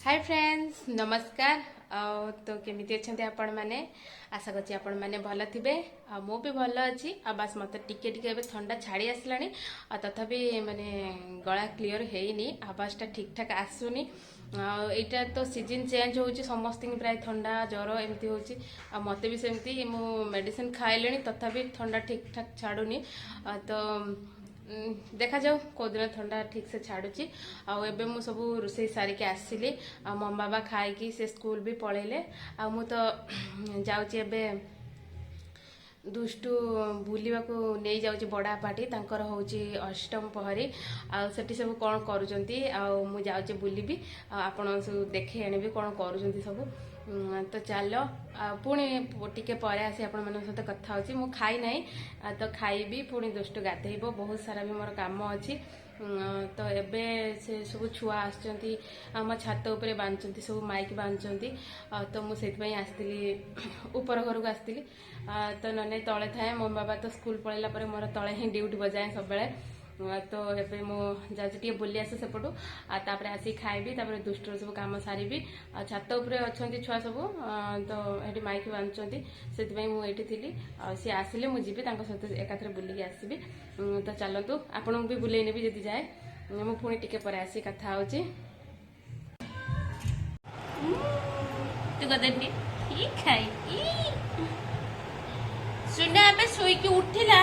Hi friends नमस्कार। तो केमिति अच्छे आपण मैंने आशा करছি आपण मैंने भल थे मु भी भल अच्छी बास मत टिके टिके ठंडा छाड़ी आसला तथापि माने गला क्लीयर है आवाज़टा ठीक ठाक आसुनी। यहाँ तो सीजन चेंज हो समस्त प्राय ठंडा ज्वर एमती हो मत भी सेमती मु मेडिसिन खाइले तथापि ठंडा ठीक ठाक छाड़ूनी। तो देखा जाऊ कौ दिन ठंडा ठीक से छाड़ुची। आबे मु सब रोषे सारिके आसिली मम बाबा खाई से स्कूल भी पलैले मु तो जाऊँगी एबे दुष्टु बुलवा नहीं जाऊँगी बड़ा पार्टी तांकर होची अष्टम पहरी आठी सब कौन करुँच मु जाऊँगी बुलबी आपण सब देखे आनी कौन करुँच सब। तो चलो पुणी टिके पर आसी आपण मान सहित कथा होची मु खाई ना तो खाइबी पुणी दुष्टु गाधेब बहुत सारा भी मोर काम अच्छी। तो एबे से सब छुआ आसचंती आम छात उपरे बांधुंट सब माइक बांधुंट तो मुझे आसती ऊपर घर को आसती तो नने तले थाए मो बाबा तो स्कूल पलैला मोर तले ही ड्यूटी बजाए सब बेले। तो एबे मो जाऊँगी बुली आसे सेपटू तापर आसी खाइबी तापर दुष्टर सब काम सारी छात उपरे अच्छा छुआ सब तो ये माइक बांधुंट से मुझे थी सी आसिले मुझे सहित एकाथरे बुलिकी आसबि। तो चलतु आपन भी बुले नेबी जदि जाए मु पुणी टिके पर आसी कथा होची। तू गदनी ठीक खाई सुना आबे सोई की उठिला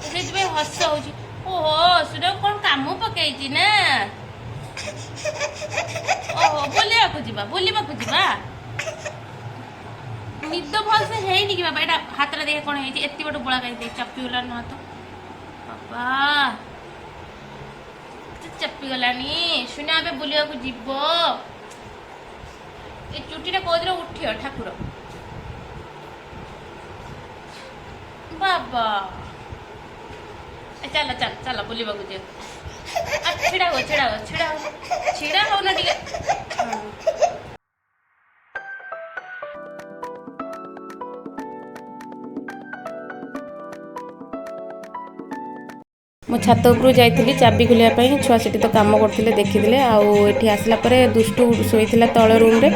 से हस होची। ओहो सुना कौन काम पकई ना ओहो बुलवाक जा निद भल से है कि बाबा यहाँ हाथ देखे कौन है एत बट बड़ा कहीं चपीगला न हाथ बाबा चपीगलानी सुना ए बुलवाक जीव ये चुटीटा कौन उठ ठाकुर बाबा चल चल चल बुलवाक जी छिड़ा हो छिड़ा हो छिड़ा हो छिड़ा हो ना टिके मो छात उपरू जाइली चाबी खोलिया छुआ से तो कम करते देखीदे आठी आसला दुष्टु शोला तल रूम रे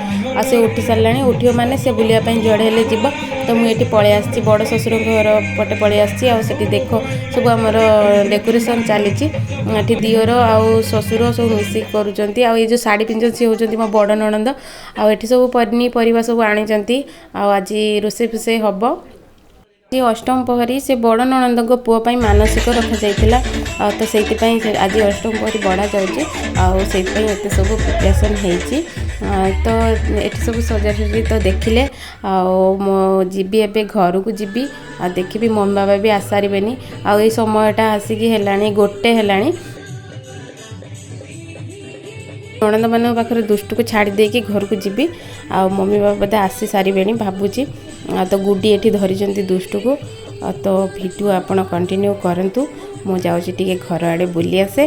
से उठी सारा उठियो माने से बुलाया जुआड़े हेले जीव। तो मुझे पलि आसी बड़ शशुर घर पटे पलि आसी देख सब आमर डेकोरेशन चली दिवर आउ शशुर सब मिसिक करुँच ये जो साड़ी पिंधन सी होती मो बड़ नणंद आठी सब पनीपरिया सब आनी आज रोसे फुसे हम जी अष्टम पहरी से बड़ नणंद पुओं मानसिक रखा जाइथिला तो से आज अष्टम पहरी बढ़ा जाऊँगी एत सब प्रिपरेसन होती। तो ये सब सजासजी तो देखिले जीवी एबे घर को जीवी देखी मम्मी बाबा भी आसारे आई समयटा आसिक है गोटे है नणंद मान पाखे दुष्ट को छाड़ी देकी घर को जीवी मम्मी बाबा बोधे आसी सारे भावुची। तो गुडी एठी धरी दुष्ट को तो भिडियो आपण कंटिन्यू करंतु मु जाऊँगी टिके घर आड़े बुली आसे।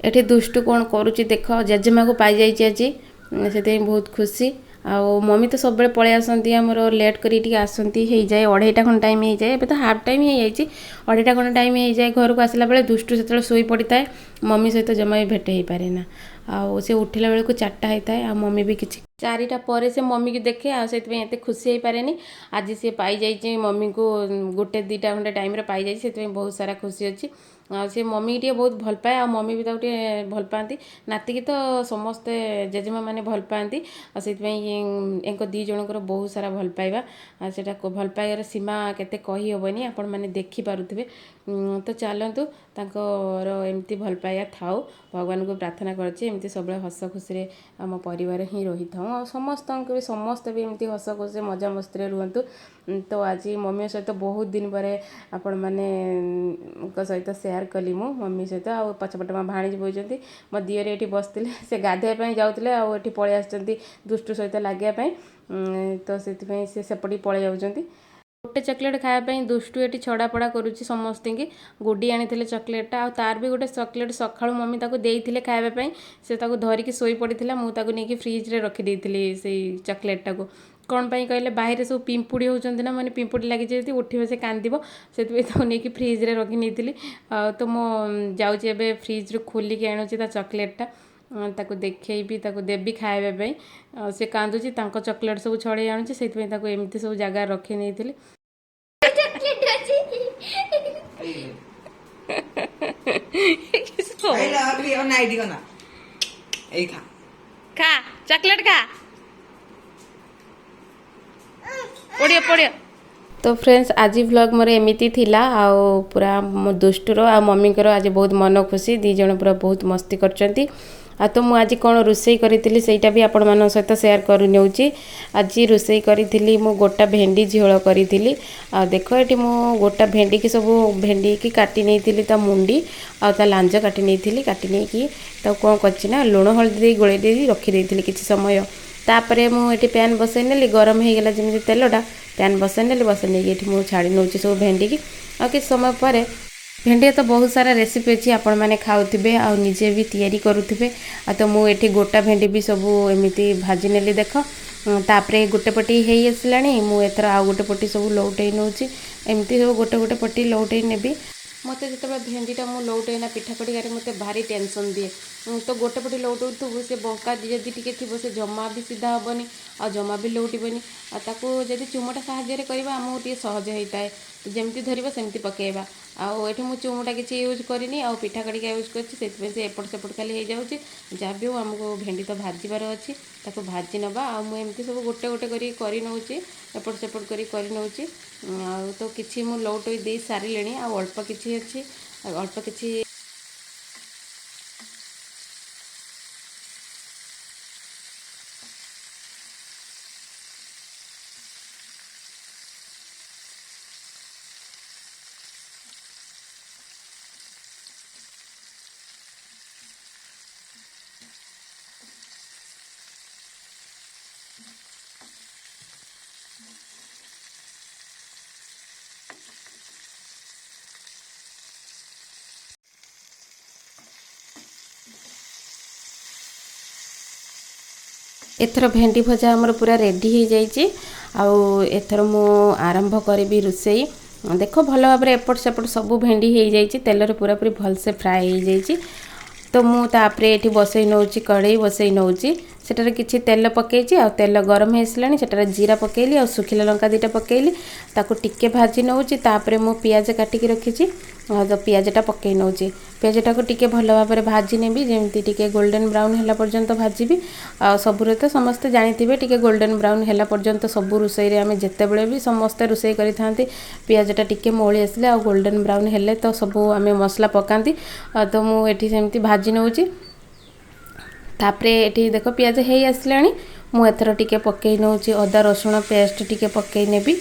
एठी दुष्ट कौन करुच्ची देख जेजेमा को पाई जाइए आज से बहुत खुशी मम्मी तो सब पलि आसती आमर लेट करी आसती हो जाए 2:30 खंड टाइम हो जाए तो हाफ टाइम हो जाए 2:30 खंड टाइम हो जाए घर को आसला बेले दुष्टु से शोई पड़ता है मम्मी सहित जमा भी भेट हो पारे ना से उठिला बेलू 4टा होता है मम्मी भी किसी 4टा पर से मम्मी की देखे आते खुशी हो पारे आज सी पाई जाइए मम्मी को 1-2 खंडे टाइम पाई जाइए बहुत सारा खुशी अच्छी से मम्मी टे बहुत भल पाए आ मम्मी भी ताकि भल पाती नाती की तो समस्ते जेजेमा मैंने भल पाती से दी जनकर बहुत सारा भल पाइबा से भल पाइबार सीमा केते कही हेनी आपण मैंने देखिपे। तो चलतु तांकर एमती भल पाइबा थाउ भगवान को प्रार्थना करती सब हस खुशी आम परिवार ही रही था समस्त भी समस्त भी एमती हस खुशी मजा मस्ती रुहतु। तो आज मम्मी सहित बहुत दिन पर आपण मैंने सहित सेयार कली मु मम्मी सहित आ पछपटे माँ भाणीजी बोलती मो दिहरे ये बसते से गाधेवाई जाते आठी पलि आस दुष्टु सहित लगे तो से सेपटी पलि जाऊँगी गोटे चॉकलेट खायापी दुष्टु ये छड़ापड़ा करुच्ची समस्त की गुडी आनी चॉकलेटा आ तार भी गोटे चॉकलेट सका मम्मी ताको देइथिले खायापी से धरिकी शोई पड़ता मुझे नहीं फ्रिज रे रखी देइथिली से चॉकलेटा को कौन पाई कहले बाहर सब पिंपुड़ी होचंदी ना माने पिंपुड़ी लगी जेती उठिबे से कांदिबो सेतबे तो नेकी फ्रिज रे रखी नेतिली तो मो जाउची एबे फ्रिज रो खोली के आनुची ता चॉकलेट टा ताको देखैबी ताको देबी खाइबे पई से कांदुची तांको चॉकलेट सब छड़े आनुची सेतबे ताको एमती सब जगह रखी नेतिली खा चॉकलेट खा पड़िया पड़िया तो फ्रेंड्स आज व्लॉग मोर एमिति थिला आउ पूरा मो दुष्टर आ मम्मी कर आज बहुत मन खुशी दी जण पूरा बहुत मस्ती करचंती आ तो मु आज कौन रोसई करी सेटा भी आपण मान सहित सेयार करू नेउची आज रोसई करी मु गोटा भेंडी झोल करी आ देखो एटी मु गोटा भेंडी की सब भेंडी की काटी नहीं ता मुंडी आ ता लांज काटी नहीं काटी नहीं कि कौन करछि ना लुण हल्दी गोले दे रखी देइथिली किछि समय तापरे मु एटी पैन बसई नेली गरम हे गेला जेमि तेलटा पैन बसई नेली बसई नै एटी मु छाड़ी नउची सब भेंडी की आ किछि समय परे भेंडी तो बहुत सारा रेसिपी अच्छी आपण मैंने खाऊे आ निजे भी तैयारी करुवे आ तो मुझे गोटा भेंडी भी सब एमती भाजी नेली देख तापरे गोटे पटी हो आसला मुझे आउ गोटे पटी सब लौटे नौची एमती सब गोटे गोटे पटी लौटे नेबी मत जो भेंडीटा मुझे लौटेना पिठा पटिकार मत भारी टेंशन दिए तो गोटे पटी लौटू से बंका जदि टी थी से जमा भी सीधा हेनी आ जमा भी लौटबनी आदि चुमटा साहाय्य करवा आमको टे सहज होता है जमती धरवा सेमती पकेबा आउ एठी मु चुमुटा किसी यूज करनी आ पिठा कड़िका यूज कर से एपट सेपट खाली हो जाऊँगी जहाँ भी हो आमको भेंडी तो भाजबार अच्छी ताको भाजी नवा आ मु एमती सब गोटे गोटे कर नौची एपट सेपट कर नौची आ तो किसी मु लौट दे सारे आ अल्प किसी अच्छी अल्प किसी एथर भेंडी भजा हमर पूरा रेडी हो जाइए आथर मु आरंभ करी रोसई देख भल भाव एपट सेपट सब भेंडी हो जाइए तेल पूरा पूरी भलसे फ्राए हो जाइए तो मुझे ये बसई नौची कड़े बसई नौची सेटार किसी तेल पकई आ तेल गरम हो सारा सेटार जीरा पकईली आ सुखिला लंका दीटा पकईली ताको टिके भाजी नौची तापरे मु पियाज काटिकी रखी तो पियाजटा पकई नौची पियाजटा को टिके भल भाव में भाजी नेबी जेमती टिके गोल्डन ब्राउन हैला पर्यंत भाजीबी आ सबुरे तो समस्ते जानिथिबे टिके गोल्डन ब्राउन हैला पर्यंत सबु रोसई रे आमे जेतेबेले भी समस्ते रोसई करिथांती पियाजटा टिके मोळी आसले आ गोल्डन ब्राउन हेले तो सबु आमे मसला पकांती तो मु एठी सेमती भाजी नौची तापरे एठी देखो पियाज हे आसलाणी मु एथर टिके पकई नौची अदा रसुण पेस्ट टिके पकई नेबी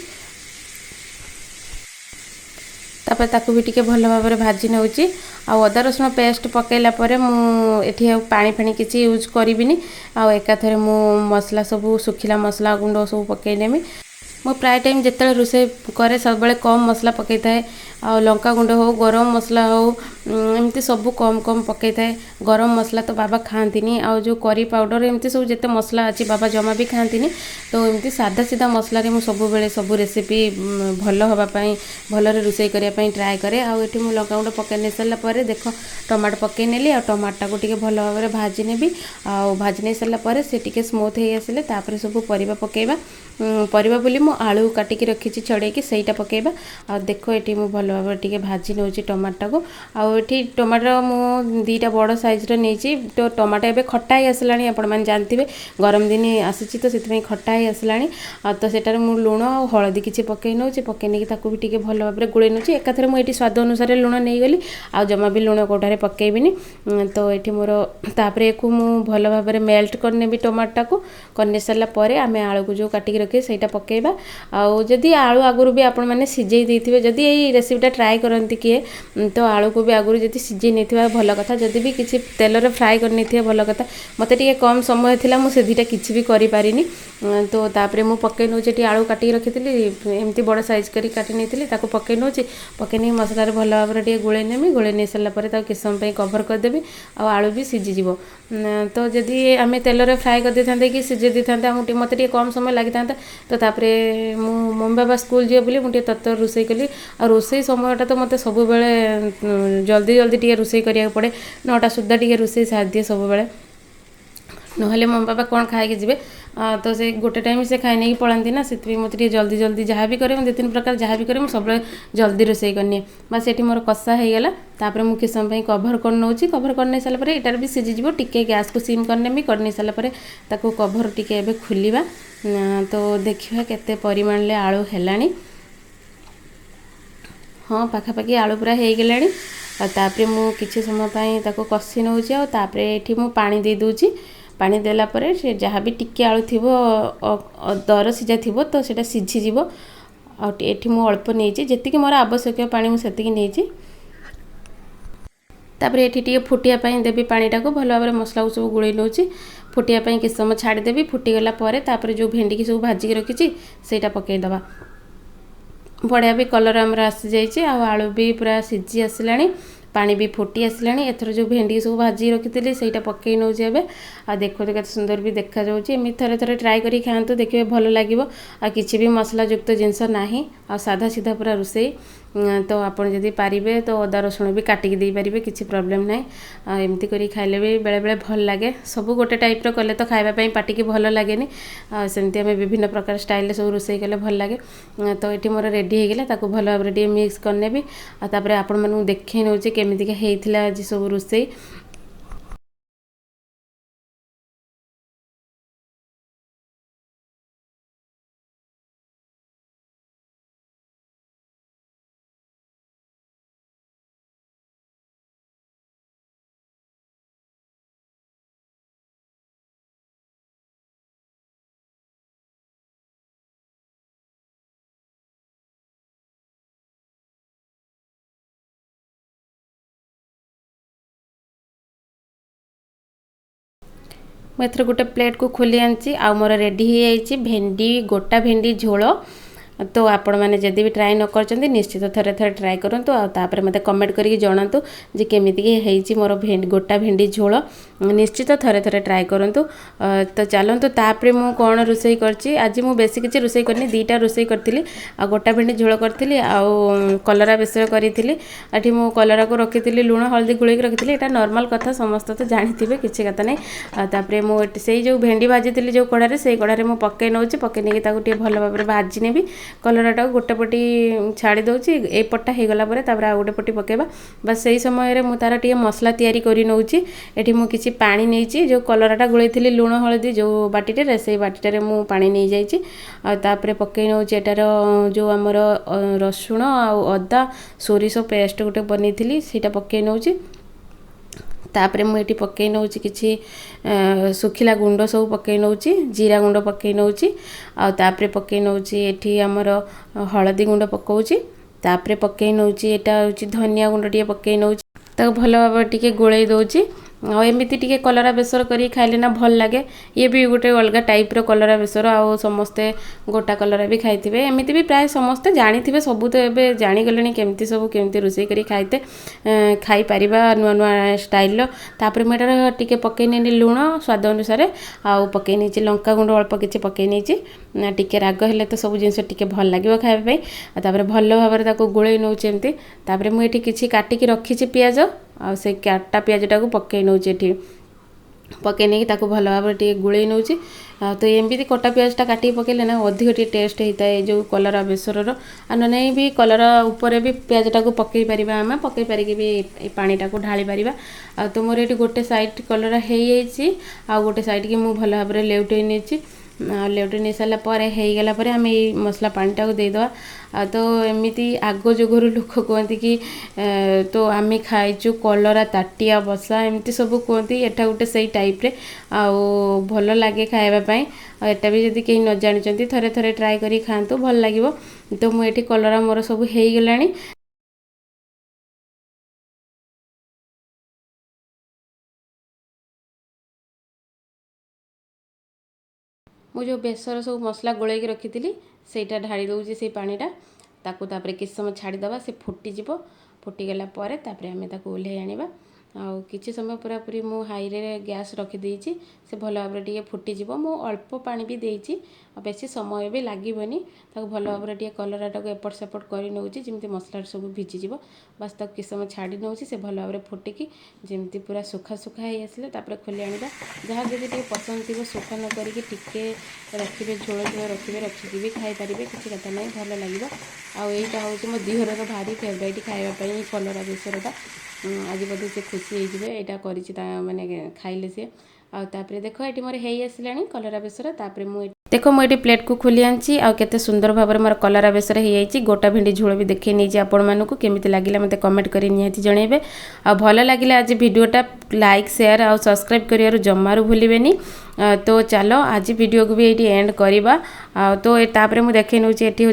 तापर ताकू भी टिके भल भाव में भाजी नौची आ अदा रसुण पेस्ट पकईला परे मु एठी पानी फानी किसी यूज करिबिनी आ एकाथरे मु मसला सब सुखिला मसला गुंड सब पकई नेमी मो प्राय टाइम जिते रोसे करे सब बड़े कम मसला पकई थाए आ लंका गुंड हो गरम मसला हो एमती सब कम कम पकई थाए गरम मसला तो बाबा खाआंतीनी आ जो करी पाउडर एमती सब जिते मसला अच्छी बाबा जमा भी खाआंतीनी तो एमती सादा सीधा मसला रे मु सब बेले सब रेसिपी भल हवा पई भल रे रोसई करिया पई ट्राई करे आ एठी मु लंका गुंड पकई नै सरला परे देखो टमाटो पकई नेली आ टमाटा को टिके भल भाव में भाजी नेबी आ भाजी नै सरला परे से टिके स्मूथ हे आसिले तापर सब परिबा पकेबा परिबा बोली मु आलू काटिकी रखी छड़ेकी सहीटा पकेबा आ देखो ये मुझे भल भाव टे भाजी नौची टमाटा को आठी टमाटर मु दीटा बड़ साइज नहीं तो टमाटो एवं खटा ही आसला आपण मैंने जानते गरम दिन आसी तो से खटा ही आसला तो सेटार मु लुण और हलदी किसी पकई नौची पकई नहीं भी टे भल भाव में गोले नौची एकाथरे मुझे स्वाद अनुसार लुण नहीं गली आ जमा भी लुण कौटारे पकईबिनी तो ये मोर तापर को मु भल भाव में मेल्ट करने टमाटा को करने सारापर आम आलू को जो काटिकी रखे सहीटा पकेबा आउ जदि आलू आगुरी भी आपण मैंने सिझे देथिबे जदि एई रेसिपीटा ଏମିତିଟା ट्राए करती किए तो आलू को भी आगुरी जदि सिझे नहीं भल कथा जदि भी किसी तेलर फ्राए करनी भल कथा मत टे कम समय था मुझे दुईटा किसी भी करें तो तापर मुझे पकई नौ आलू काटिक रखी एमती बड़ साइज कर काटी नहीं पकई नौ पकई नहीं मसलार भल भाव में गोले नेमी गोले नहीं सारापर किस समय कभर करदेवि आलू भी सीझीज तो जदि आम तेलर फ्राए कर दे कि सीझे दे था मत कम समय लगी था तो तापर मम्मी बाबा स्कूल जी बोली मुझे तत्तर रोषे कली आ रोषे समयटा तो मत सब जल्दी जल्दी टे रोषे करा पड़े 9टा सुधा टे रोषे सारी दिए सब नहले मम्मी बाबा कौन खाई जी तो से गोटे टाइम से खाई नहीं पड़ाती ना से मत जल्दी जल्दी जहाँ भी करे 2-3 प्रकार जहाँ भी करे सब जल्दी रोषे करनी बस ये मोर कषा हो गला तापर मुझे किस समय कभर कर नौ कभर कर नहीं सारापर यार भी सीझीज टिके गैस को सिम करनेमी कर नहीं सारापर ताको कभर टिके एबे खुलिबा तो देखिए केते परिमाण ले आलू हेलानी हाँ पाखापाखि आलू पूरा हो गलानी तापर मु किछि समय पाई ताको कषि नौ तापर ये मु पानी दे दूची पानी देला परे से जहाँ भी टिके आलू थी दर सीझा थी तो सीटा सीझीज आठी मु अल्प नहीं जी मोर आवश्यक पानी मुझे नहीं तापर ये टे फुटियापाई देवी पानीटा को भल भाव मसला को सब गोल नौ फुटियापाई किस समय छाड़देवी फुटीगला तापर जो भेंडी की सब भाजिक रखी से पकईदबा बढ़िया भी कलर आमर आसी जाइए आलू भी पूरा सीझी आसला पानी भी फुटी आसला एथर जो भेंडी सब भाजी रखी से पकई नौ आ देखो तो सुंदर भी देखा जाऊँगी थे थे ट्राए कर खातु देखिए भल लगे आ किसी भी मसला युक्त जिनस ना आ साधा सीधा पूरा रोषे तो आपड़ जदि पारे तो अदा रसुण भी काटिकी दे पारे किसी प्रोब्लेम ना एमती कर खाइले भी बेले बेले भल लगे सब गोटे टाइप्र कले तो खावाई पाटिकी भल लगे सेमती आम विभिन्न प्रकार स्टाइल सब रोषे कले भल लगे तो ये मोर रेडी होगा भल भाव में मिक्स करनेबी आपर आपण मानू देखे नौ केमितिका होइथिला आज सब रोषे मुझे गोटे प्लेट को खोली आनी आ मोर रेडी हो भेंडी गोटा भेंडी झोल तो आपण मैंने जदि भी ट्राए न कर निश्चित थे थे ट्राए करूँ आपर मत कमेंट करके जनातु जे केमिति मोर गोटा भेंडी झोल निश्चित थे थे ट्राए करूँ तो चलतु तापर मु कौन रोषे कर आज मु बेसी किसी रोषे करनी 2टा रोषे करी आ गोटा भेंडी झोल करी आउ कलरा बेसर करी मु कलरा को रखी लुण हल्दी गोल रखी यहाँ नॉर्मल कथा समस्त तो जानी किसी कथा नहीं तापर मुझे जो भेंडी भाजी जो कड़ारे से कड़ारे मुझे पकई नौ पकई नहीं भल भाव में भाजी नेबी कलराटा गोटे पटी छाड़ी दूसरी ए पट्टा हो गला तापर आ गोटे पटी पकेबा बस सही समय मु तार टे मसला तैयारी करी नौची एठी मु किछि पानी नहीं जो कलराटा गोलैथिली लुण हलदी जो बाटीटे से बाटीटे मु पानी नहीं जाइछि आ तापर पकई नौची एटार जो आमर रसुण आ अदा सोरिष पेस्ट गोटे बनैथिली सेटा पकई नौची तापर मुझे पकई नौ कि सुखिला गुंड सब पकई नौ जीरा गुंड पकई नौ तापर पकई नौ ये आमर हलदी गुंड पकाउची तापर पकई नौ यहाँ हूँ धनिया गुंड टे पकई नौ भल भाव टे गोल दौची एमती टी कलरा बेसर कर खाइले ना भल लगे ये भी गोटे अलग टाइप्र कलरा बेसर आ समस्ते गोटा कलरा भी खाई एमती भी प्राय समस्ते जानी थे सबू तो ये जानीगले केमती सब केमती रोषे कर खाइते खाई पार नुआ नुआ स्टाइल तापर मुझे टे पकई नहीं लुण स्वाद अनुसार आउ पकई नहीं लंका गुंड अल्प किसी पकई नहीं टी राग हेल्ले तो सब जिन टे भल लगे खावाई तापर भल भाव में गोल नौमती तापर मुझे किसी काटिकी रखी पियाज आ से काटा पियाजटा को पकई नौ पकई नहीं ताको भल भाव में गोल नौ तो एमती कटा पियाजटा काटी पकईले ना अधिक टे टेस्ट होता है जो कलरा बेसर आ नहीं भी कलरा ऊपर भी पियाजटा को पकई पार आम पकई पारिकी भी पानीटा को ढाली पार तो मोर ये गोटे साइड कलरा हो जाइए आ गोटे साइड की मुझे भल भाव में लेउटे नहीं लेउटे नहीं सारापर होगला आम ये मसला पानीटा को देदेवा तो एमती आग जुगरू लोक कहते कि तो आम खाइचु कलरा ताटिया बसा एमती सब कहती एटा गोटे से टाइप्रे आउ भल लगे खावाई एटा भी जब कहीं न जानी थे थे ट्राए कर खातु भल लगे तो मुझे कलरा मोर सब हो गला ମୁଁ जो बेसर सब मसला गोलैक रखी सेटा ढाड़ी दूसरी से पानीटा ताकू तापर किसी समय छाड़ीदे से फुटीज फुटीगला आम ओल्हे आने आउ किसी समय पूरा पूरी मु हाई रे गैस रखीदी से भल भाव टे फुटीज मु अल्प पानी भी देती बेसी समय भी लगभनी भल भाव टे कलराटा को एपट सेपट कर नौची जमी मसला सब भिजिज बस तक किसी समय छाड़ी नौची से भल भाव फुटिकी जमी पूरा सुखा सुखा ही आसिले खोली आनिबा जहाँ जब टे पसंद थी सुखा न करके टिके रखिए झोल झोल रखिए रखिकी भी खाई पारे किसी कथा ना भल लगे आईटा हूँ मो दीहर भारी फेवरेट खावाई कलरा बेसरटा आज बोधे से खुशी होटा कर माने खाइले सी आउे देख ये मोर हो आसला कलरा बेसर तापर मुझे देख मुझे प्लेट को खोली आनी आते सुंदर भाव में मोर कलरा बेसर हो गोटा भिंडी झोल भी देखी नहीं आपण मानक केमी लगे मत कमेंट कर निहाती जनइबे आ भल लगे आज वीडियोटा लाइक शेयर और सब्सक्राइब करियार जमारू भूलिबेनी तो चलो आज वीडियो को भी ये एंड करवा तो तापर मुझे देखे नौ ये हूँ